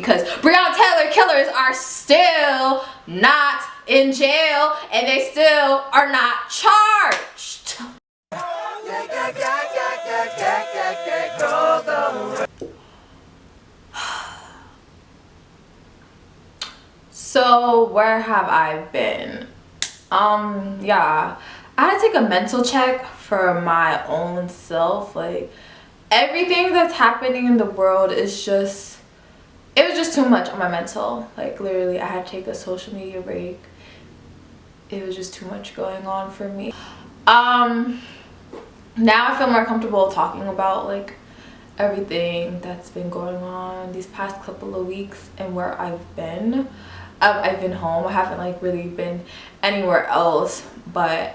because Breonna Taylor killers are still not in jail and they still are not charged. So where have I been? Yeah, I had to take a mental check for my own self. Like, everything that's happening in the world is just, it was just too much on my mental. Like, literally, I had to take a social media break. It was just too much going on for me. Now I feel more comfortable talking about like everything that's been going on these past couple of weeks and where I've been. I've been home. I haven't like really been anywhere else, but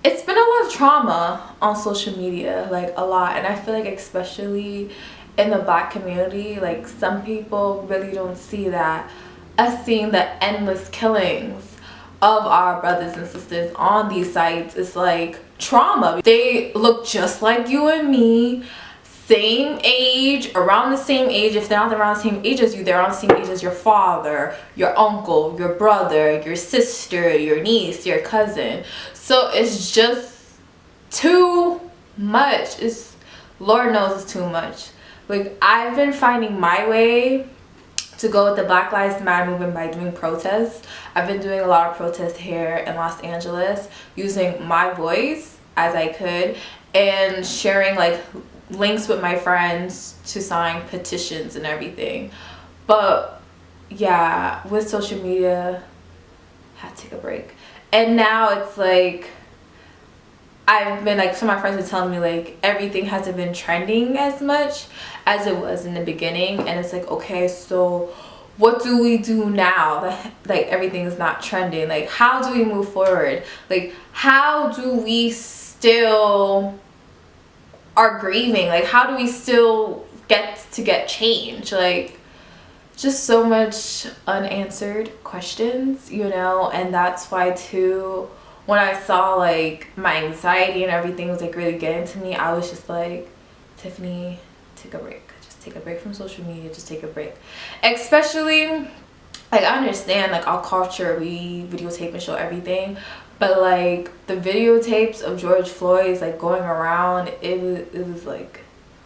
it's been a lot of trauma on social media, like a lot. And I feel like especially in the Black community, like some people really don't see that. Us seeing the endless killings of our brothers and sisters on these sites is like trauma. They look just like you and me, same age, around the same age. If they're not around the same age as you, they're around the same age as your father, your uncle, your brother, your sister, your niece, your cousin. So it's just too much. It's, Lord knows it's too much. Like, I've been finding my way to go with the Black Lives Matter movement by doing protests. I've been doing a lot of protests here in Los Angeles, using my voice as I could and sharing like links with my friends to sign petitions and everything. But yeah, with social media, I had to take a break. And now it's like, I've been like, some of my friends were telling me like everything hasn't been trending as much as it was in the beginning. And it's like, okay, so what do we do now that like everything is not trending? Like, how do we move forward? Like, how do we still are grieving? Like, how do we still get change? Like, just so much unanswered questions, you know. And that's why too, when I saw like my anxiety and everything was like really getting to me, I was just like, Tiffany, take a break. Just take a break from social media. Just take a break. Especially, like, I understand like our culture, we videotape and show everything, but like the videotapes of George Floyd's like going around, it was like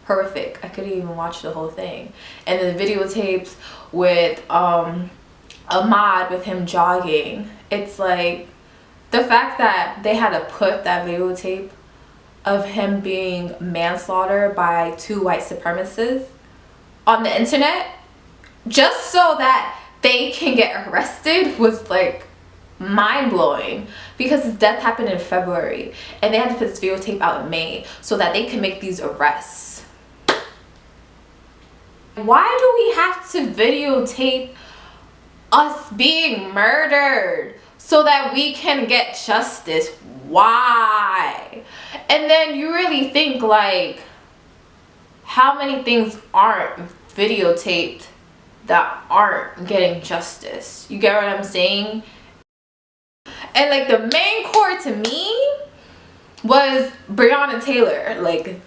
horrific. I couldn't even watch the whole thing. And the videotapes with Ahmaud, with him jogging, it's like the fact that they had to put that videotape of him being manslaughtered by 2 white supremacists on the internet just so that they can get arrested was like mind-blowing, because his death happened in February and they had to put this videotape out in May so that they can make these arrests. Why do we have to videotape us being murdered so that we can get justice? Why? And then you really think like, how many things aren't videotaped that aren't getting justice? You get what I'm saying? And like the main core to me was Breonna Taylor. Like,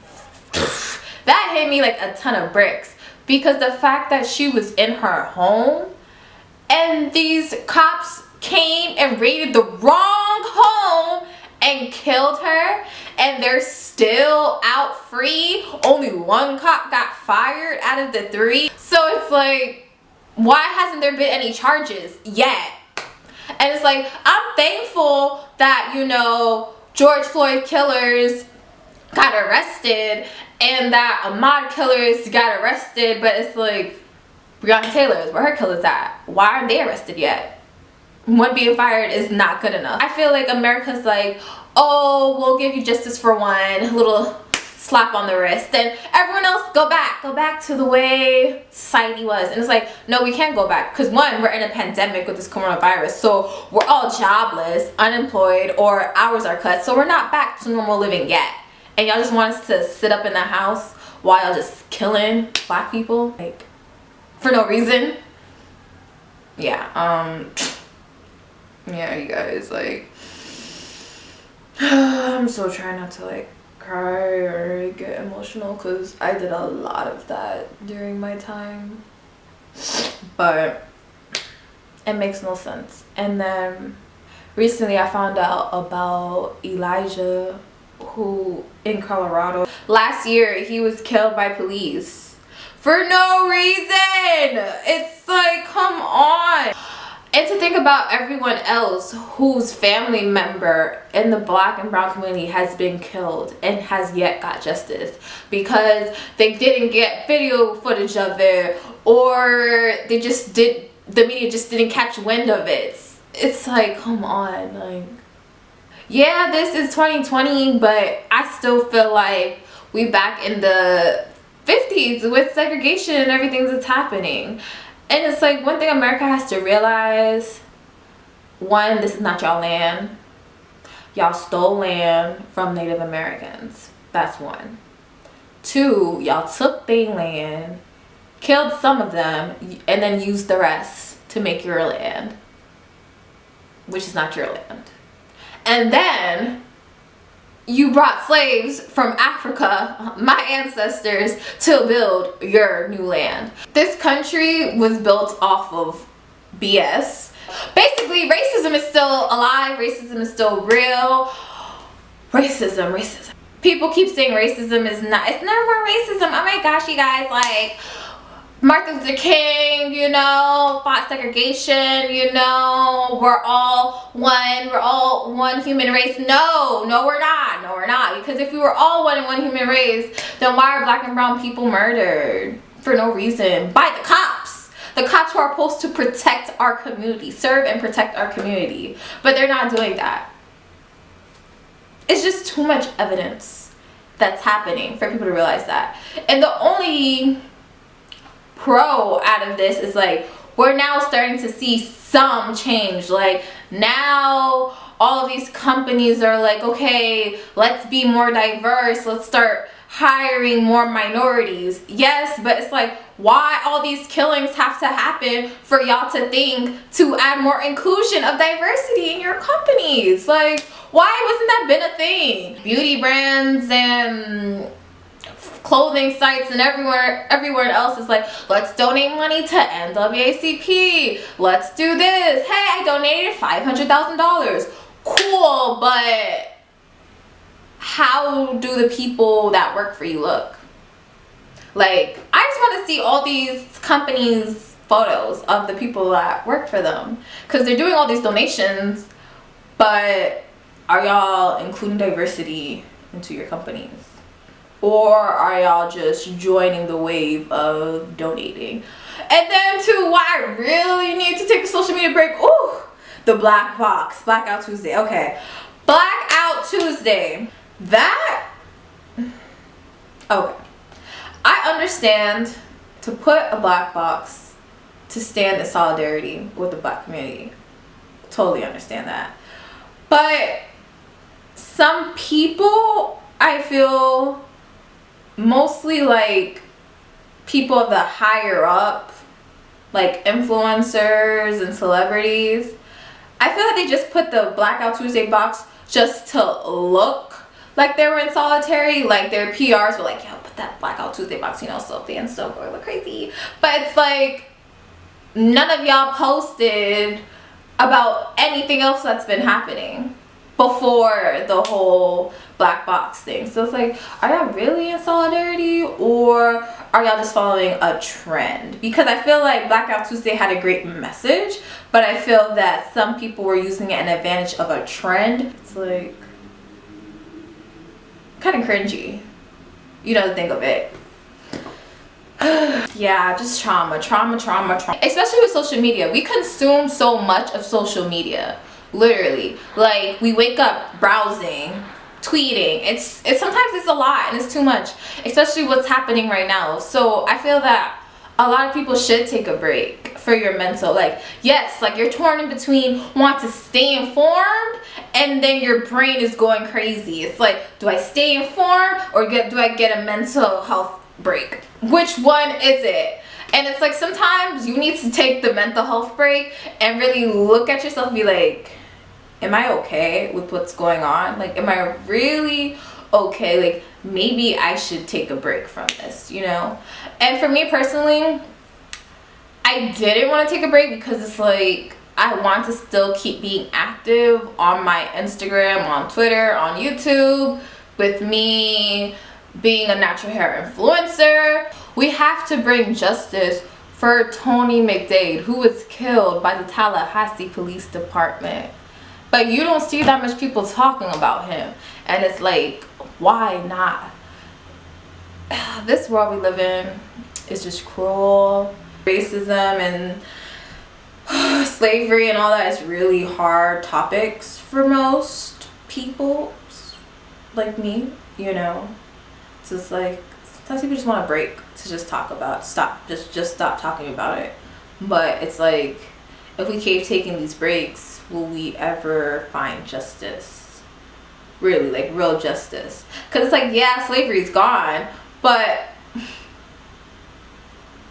that hit me like a ton of bricks, because the fact that she was in her home and these cops came and raided the wrong home and killed her, and they're still out free. Only 1 cop got fired out of the 3. So it's like, why hasn't there been any charges yet? And it's like, I'm thankful that, you know, George Floyd killers got arrested and that Ahmaud killers got arrested, but it's like, Breonna Taylor's, where her killers at? Why aren't they arrested yet? One being fired is not good enough. I feel like America's like, oh, we'll give you justice for one, little slap on the wrist, and everyone else go back to the way society was. And it's like, no, we can't go back, because one, we're in a pandemic with this coronavirus, so we're all jobless, unemployed, or hours are cut, so we're not back to normal living yet. And y'all just want us to sit up in the house while y'all just killing Black people, like, for no reason. Yeah, yeah, you guys, like, I'm still trying not to like cry or get emotional, because I did a lot of that during my time. but it makes no sense. And then recently I found out about Elijah, who in Colorado. Last year he was killed by police for no reason. It's like, come on. And to think about everyone else whose family member in the Black and brown community has been killed and has yet got justice because they didn't get video footage of it, or they just did, the media just didn't catch wind of it. It's like, come on. Like, yeah, this is 2020, but I still feel like we back in the 50s with segregation and everything that's happening. And it's like, one thing America has to realize, one, this is not y'all land. Y'all stole land from Native Americans. That's one. Two, y'all took their land, killed some of them, and then used the rest to make your land, which is not your land. And then you brought slaves from Africa, my ancestors, to build your new land. This country was built off of BS. Basically, racism is still alive. Racism is still real. Racism. People keep saying racism is not, it's never more racism. Oh my gosh, you guys, like, Martin Luther King, you know, fought segregation, you know, we're all one human race. No, we're not. Because if we were all one human race, then why are Black and brown people murdered for no reason by the cops? The cops who are supposed to protect our community, serve and protect our community, but they're not doing that. It's just too much evidence that's happening for people to realize that. And the only pro out of this is like, we're now starting to see some change. Like, now all of these companies are like, okay, let's be more diverse, let's start hiring more minorities. Yes, but it's like, why all these killings have to happen for y'all to think to add more inclusion of diversity in your companies? Like, why wasn't that been a thing? Beauty brands and clothing sites and everywhere else is like, let's donate money to NAACP, let's do this. Hey, I donated $500,000. Cool, but how do the people that work for you look? Like, I just want to see all these companies' photos of the people that work for them, because they're doing all these donations, but are y'all including diversity into your companies? Or are y'all just joining the wave of donating? And then too, why I really need to take a social media break, ooh, the black box, Blackout Tuesday. Okay, Blackout Tuesday. That, okay, I understand to put a black box to stand in solidarity with the Black community. Totally understand that. But some people, I feel, mostly like people of the higher up, like influencers and celebrities, I feel like they just put the Blackout Tuesday box just to look like they were in solitary. Like, their PRs were like, yo, put that Blackout Tuesday box, you know, so fans so go look crazy. But it's like, none of y'all posted about anything else that's been happening before the whole black box thing. So it's like, are y'all really in solidarity, or are y'all just following a trend? Because I feel like Blackout Tuesday had a great message, but I feel that some people were using it an advantage of a trend. It's like kind of cringy, you know, to think of it. Yeah, just trauma. Especially with social media. We consume so much of social media. Literally, like, we wake up browsing, tweeting. It's sometimes it's a lot and it's too much, especially what's happening right now. So I feel that a lot of people should take a break for your mental. Like, yes, like, you're torn in between want to stay informed and then your brain is going crazy. It's like, do I stay informed or do I get a mental health break? Which one is it? And it's like, sometimes you need to take the mental health break and really look at yourself and be like, am I okay with what's going on? Like, am I really okay? Like, maybe I should take a break from this, you know? And for me personally, I didn't want to take a break because it's like I want to still keep being active on my Instagram, on Twitter, on YouTube, with me being a natural hair influencer. We have to bring justice for Tony McDade, who was killed by the Tallahassee Police Department. But you don't see that much people talking about him. And it's like, why not? This world we live in is just cruel. Racism and slavery and all that is really hard topics for most people like me, you know. It's just like sometimes people just want a break to just talk about just stop talking about it. But it's like, if we keep taking these breaks, will we ever find justice? Really, like real justice? Because it's like, yeah, slavery's gone, but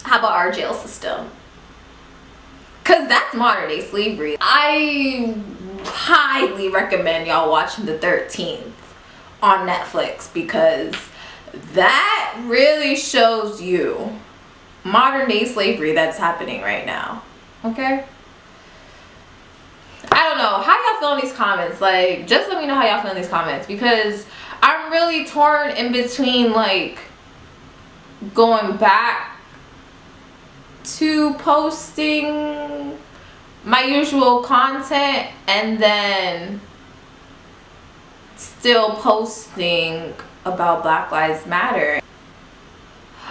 how about our jail system? Because that's modern day slavery. I highly recommend y'all watching the 13th on Netflix, because that really shows you modern day slavery that's happening right now. Okay? I don't know. How y'all feel in these comments? Like, just let me know how y'all feel in these comments, because I'm really torn in between, like, going back to posting my usual content and then still posting about Black Lives Matter.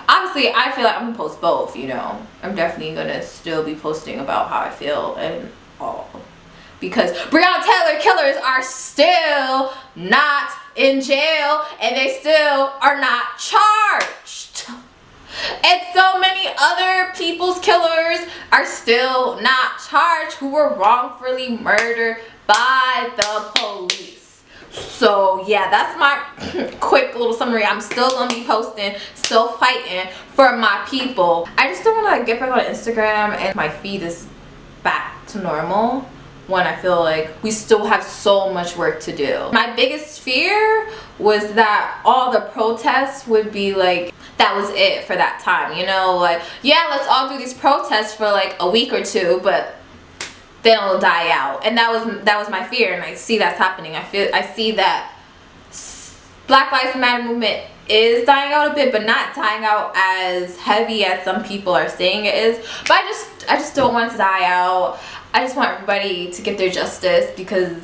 Obviously, I feel like I'm gonna post both, you know. I'm definitely gonna still be posting about how I feel and all, because Breonna Taylor killers are still not in jail and they still are not charged. And so many other people's killers are still not charged, who were wrongfully murdered by the police. So yeah, that's my quick little summary. I'm still gonna be posting, still fighting for my people. I just don't want to get back on Instagram and my feed is back to normal when I feel like we still have so much work to do. My biggest fear was that all the protests would be like, that was it for that time, you know, like, yeah, let's all do these protests for like a week or two, but then it'll die out. And that was my fear, and I see that's happening. I see that Black Lives Matter movement is dying out a bit, but not dying out as heavy as some people are saying it is. But I just don't want it to die out. I just want everybody to get their justice, because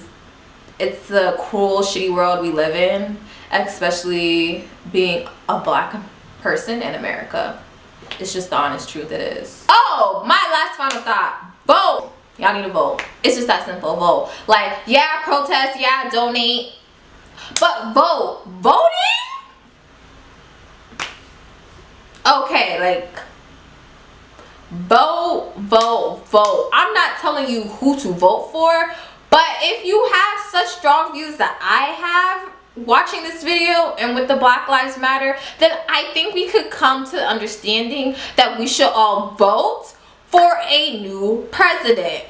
it's the cruel, shitty world we live in, especially being a Black person in America. It's just the honest truth, it is. Oh, my last final thought. Vote. Y'all need to vote. It's just that simple. Vote. Like, yeah, protest, yeah, donate, but vote. Voting? Okay, like, vote, vote, vote. I'm not telling you who to vote for, but if you have such strong views that I have watching this video and with the Black Lives Matter, then I think we could come to the understanding that we should all vote for a new president.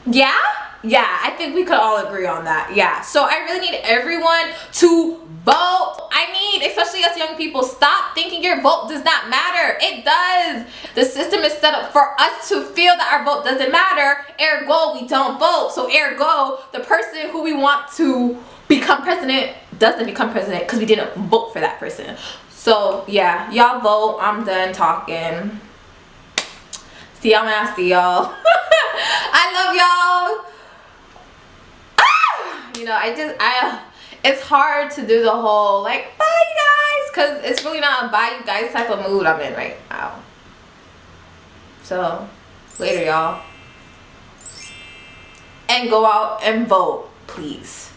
Yeah, I think we could all agree on that. Yeah, so I really need everyone to vote. I need, especially us young people, stop thinking your vote does not matter. It does. The system is set up for us to feel that our vote doesn't matter, ergo we don't vote. So ergo, the person who we want to become president doesn't become president because we didn't vote for that person. So yeah, y'all vote. I'm done talking. See y'all when I see y'all. I love y'all. You know, it's hard to do the whole like bye you guys, because it's really not a bye you guys type of mood I'm in right now. So later y'all, and go out and vote, please.